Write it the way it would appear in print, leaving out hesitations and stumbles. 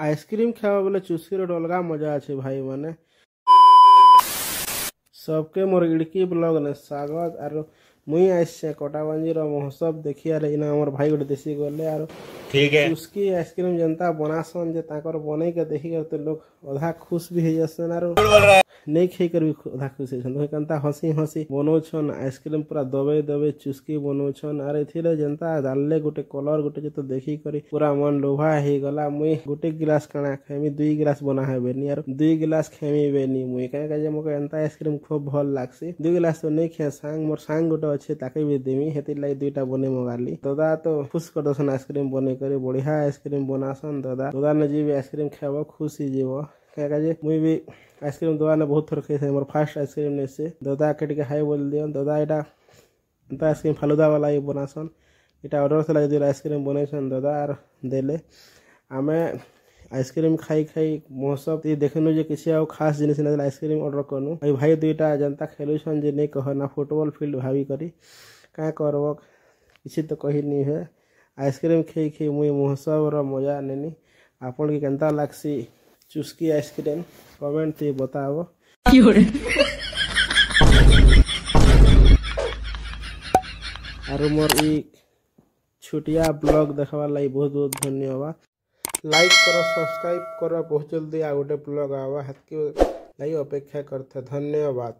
Ice cream खावा बोले चुस्की रो अलगा मजा अच्छे भाई माने सबके मोर इड़की ब्लॉग ने स्वागत आरो मुई आइसे कटाबंजी रो महोत्सव देखिया रे इना हमर भाई गोटे देसी गले आरो ठीक है चुस्की आइसक्रीम जनता बनासन जे ताकर बनै के देखि के तो लोग आधा खुश भी हो जसन आरो नहीं खाई कर भी आधा खुश होछन तो कंता हंसी हंसी बनोछन आइसक्रीम पूरा दबे दबे चुस्की बनोछन आर एथिले जनता डालले गोटे कलर गोटे जे तो देखि करी पूरा मन लोभा हे गला मुई गोटे गिलास काना खाइमी 2 गिलास बना हेबेनी आरो 2 गिलास खाइमी बेनी मुई काहे जे मके एंता आइसक्रीम खूब भल लागसी 2 गिलास तो नहीं खिया सांग मोर सांग गोटे अच्छे ताके भी देमी हेति लाई 2टा बने मगाली दादा तो खुश कर दसन आइसक्रीम बने करे बढ़िया आइसक्रीम बनासन दादा ने जी आइसक्रीम खाबो खुश ही जीवो काहे जे मुई भी आइसक्रीम दादा ने बहुत थोर खाई मोर फर्स्ट आइसक्रीम ने से दादा के हाई बोल दियो दादा एटा एंता आइसक्रीम फालूदा वाला ही बनासन एटा ऑर्डर से लगे आइसक्रीम बनैसन दादा आर देले आमे आइसक्रीम खाई खाई महोत्सव देखनु जे किसी आ खास जिनिस ना आइसक्रीम ऑर्डर करनु भाई 2टा जनता खेलुछन जे नहीं कह ना फुटबॉल फील्ड भाभी करी का करब किसी तो कही नहीं है आइसक्रीम खाई खाई मुई महोत्सव रो मजा नेनी आपन के केनता लागसी चुस्की आइसक्रीम कमेंट ते बताओ आरो मोर ई छुटिया ब्लॉग देखवा लाई बहुत बहुत धन्यवाद लाइक करो सब्सक्राइब करो बहुत जल्दी आ गोटे ब्लॉग आवा हाथ के लाई अपेक्षा करते धन्यवाद।